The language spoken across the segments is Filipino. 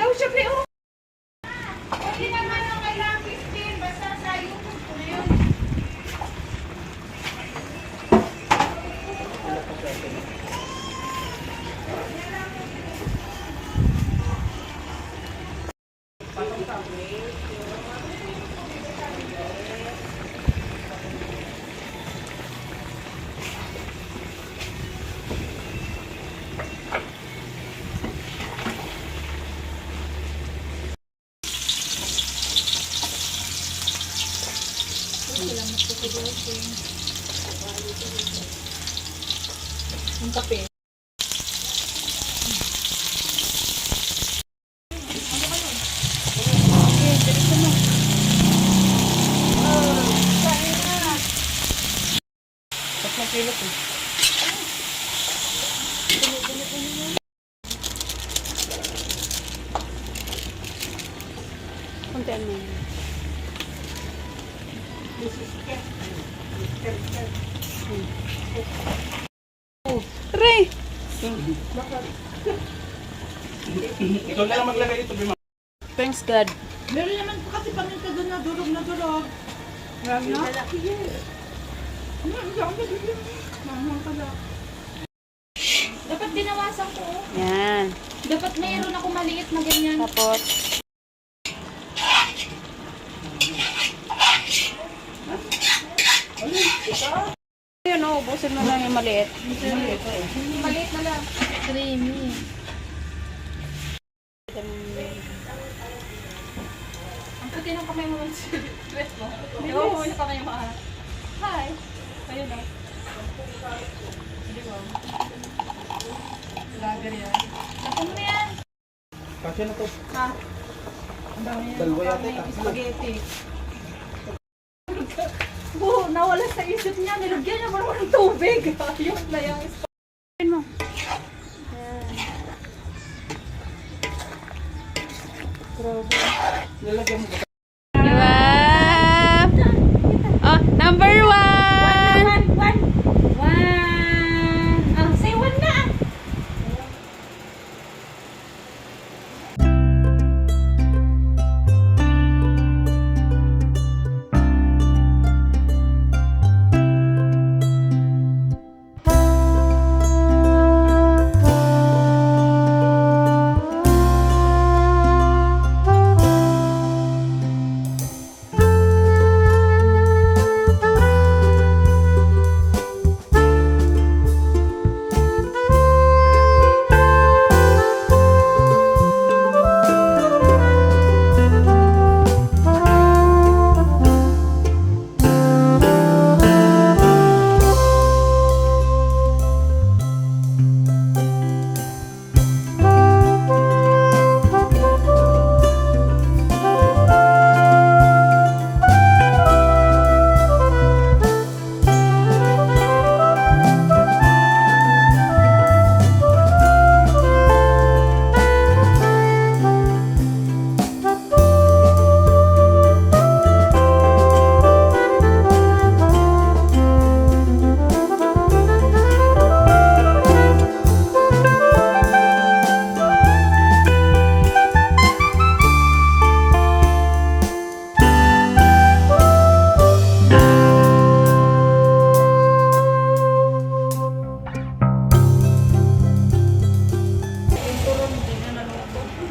Oh, syempre, oh. Hindi naman ang kailangan 15. Basta sa YouTube ko na yun. Ang kape. Tatlong kilo po. Kuntian mo. Ray! Ikaw na lang maglagay dito, Bima. Thanks God. Meron naman po kasi paminta doon na durog na durog. Alam na? Dapat binawasan ko. Yan. Dapat mayroon ako maliit na ganyan. Tapos, yun o, ubusin mo lang yung maliit. Maliit na lang. Creamy. Ang puti ng kamay mo. Dress mo. Di ba mo yung kamay mo? Hi. Ayun na. Di ba? Lager yan. Tapos mo yan. Kasya na to. Ha? Ang dami yan. Dalawa yata. Spaghetti. Oh, nawala sa isip niya. Nilagyan niya parang ng tubig. Ayun na yung spaghetti Mo. Lalagyan mo. Diba? Oh, number 1! One. Say one na.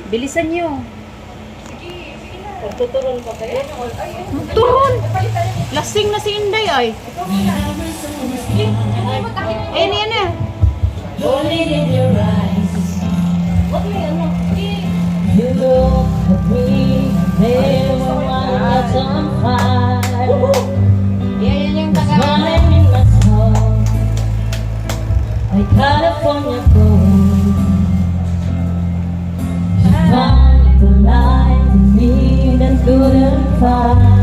Bilisan nyo. Pagtuturon pa kayo? Turon! Lasing na si Inday ay. Ayan, yan na. Only in your eyes. You look at me, never wanna catch on fire. Yan yung taga. Smiling in my soul, like California gold. Find the light in me that couldn't find.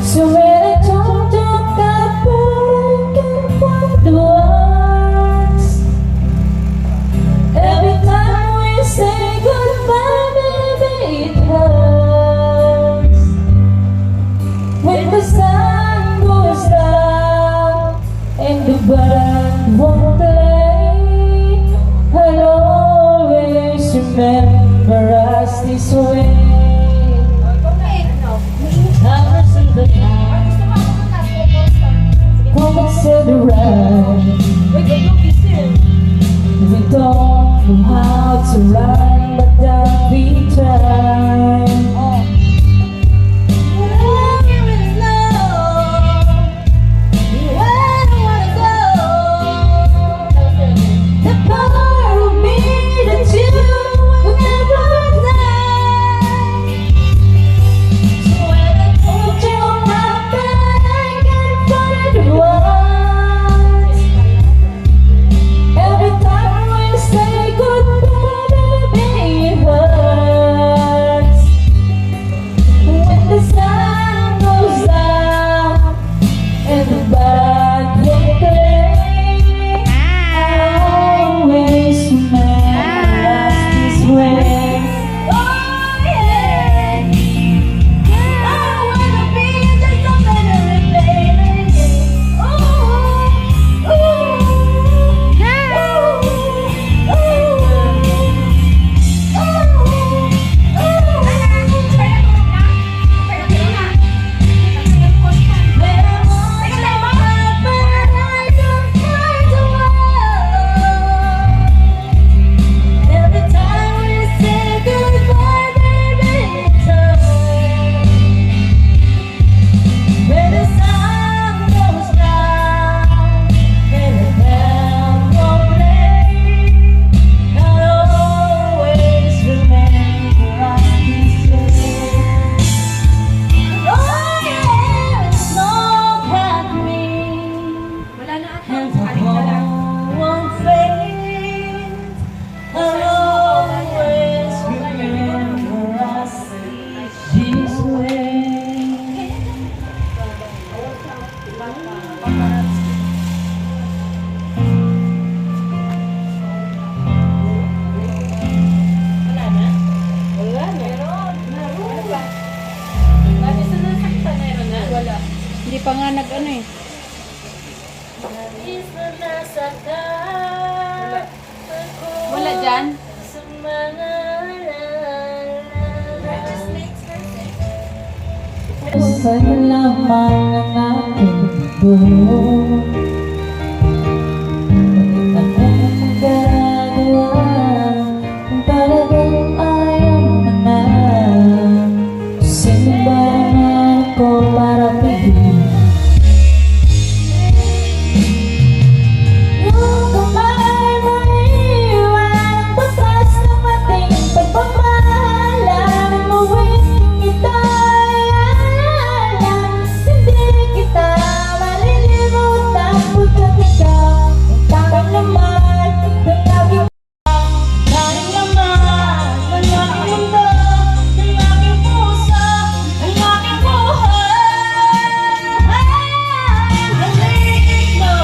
So when I talk to God, I can't find the words. Every time we say goodbye, baby, it hurts. When the sun goes down and the bird won't remember us this way. Colors in the night, moments to the right. We don't know how to run, but that we try. The part of me that you will never deny. So when I told you how bad I can't find words, every time we say goodbye, baby, it hurts. When the sun goes down and the band will play, I always remember us this way. Oh yeah, I wanna be just a better baby. Oh, every time we say goodbye, baby, it's hurts. When the sun goes down and the band won't play, I'll always remember us this way. Oh yeah, look at me, Wala na ata. and the Aling na lang. home won't fade. I'll always remember us this way. Wala. Hindi pa nga nag-ano eh. Wala dyan? Sa'yo lamang ang aking buo. Bakit akong magagawa kung talagang ayaw mo na? Sino ba naman ako para piliin? Yung kamay mo iiwan ang batas ng ating pagmamahal. Alam mo kita alam, hindi kita malilimutan. Pagkat ikaw ang tanging laman ng aking tanging laman ng aking mundo, ng aking puso, ng aking buhay. Halik mo.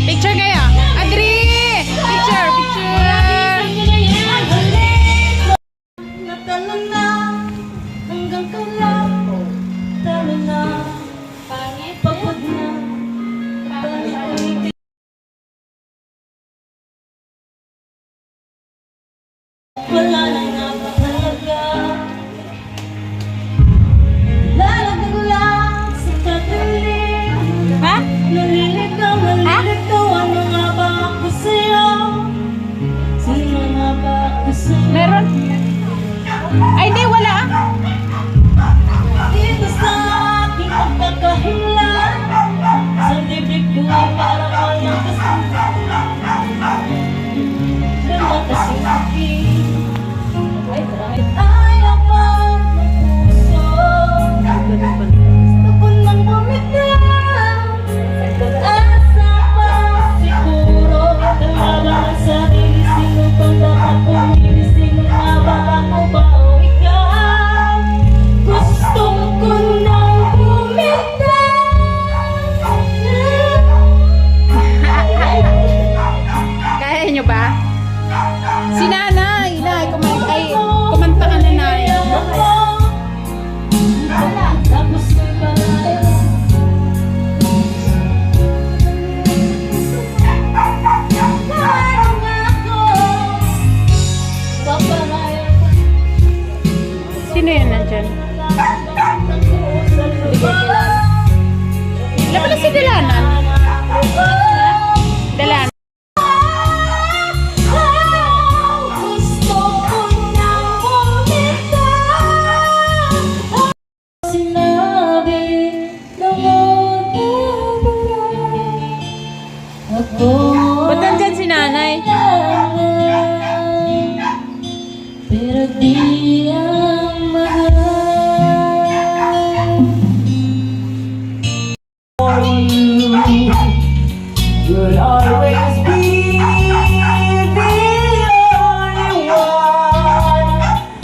Picture kayo. Adri! Picture, picture! Natalo na hanggang kailan, talo na, pagod na, wala na nga mahalaga. Lalagdag lang sa katilim. Ha? Naliligaw, ano nga ba ako sa'yo? Sino nga ba ako sa'yo? Meron? Ay, di, wala ah. Dito sa aking pagkakahilan, sa bibig ko ay parang walang kasama. Ganda kasing aking, kahit ayaw pa ng puso. Gusto ko nang bumitaw, asa pa siguro. Talaga ang sarili, sino bang dapat pumili? Sino nga ba ako ba o ikaw? Gusto ko nang bumitaw. Kaya nyo ba? Si nanay, kumanta ka na nanay. Tapos may palayo. Parang ako dyan. Laban na si Delana. Delana. Gusto ko na bumitaw. Sinabi na mag-alala. Ako Ba't nandyan si nanay? pero di ang mahal. For you will always be the only one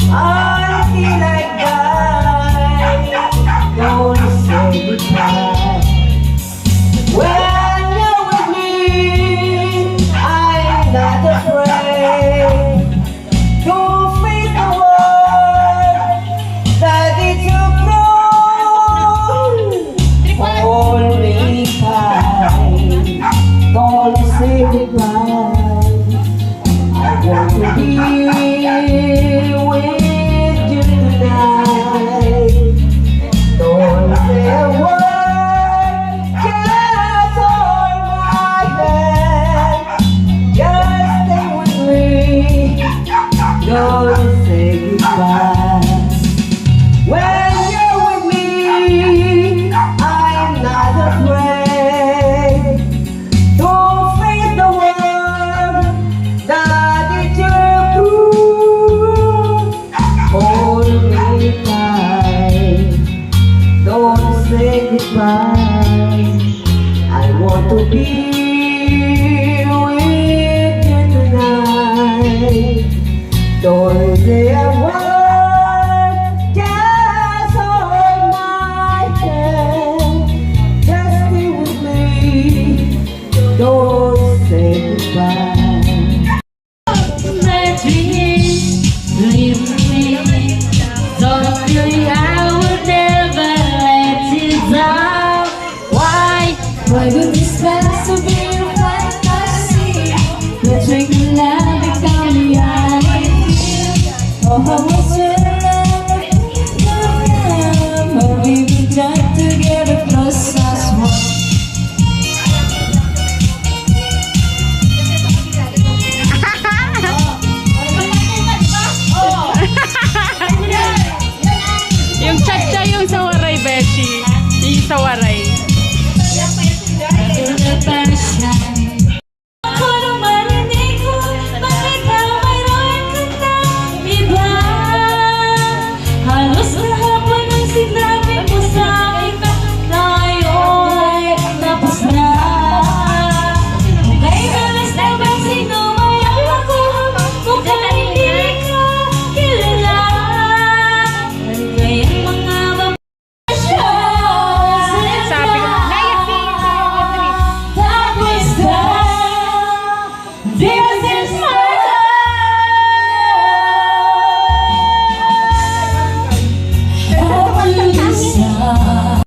until I die. Don't say goodbye. When you're with me, I'm not afraid. Don't face the world that it took wrong. Hold me tight. Don't say goodbye. I want to be with you tonight. Don't say a word, just hold my hand. Just stay with me. Don't say goodbye. When you're with me, I'm not afraid. Don't face the world that is your proof. Hold me tight. Don't say goodbye. I want to be with you tonight. Don't say a word, just hold my hand. Just stay with me. Don't say goodbye. My dreams leave me. Sorry, I would never let you down. Why? Why would this pass to be a fantasy? Let's make love become reality. Oh, how much love, but we will try to get close as one. Yung cha-cha yung sa waray, Beshi. Yung sa waray. Ako nung marinig ko, bakit daw mayroon ka na iba? Halos kahapon ang sinabi mo sa akin na tayo ay tapos na. Kay halos na ba sino may ako kung hindi ka kilala? Kaya mga siya Sabi ko, naiyak si Beatrice. tapos na. This is my life. At lusa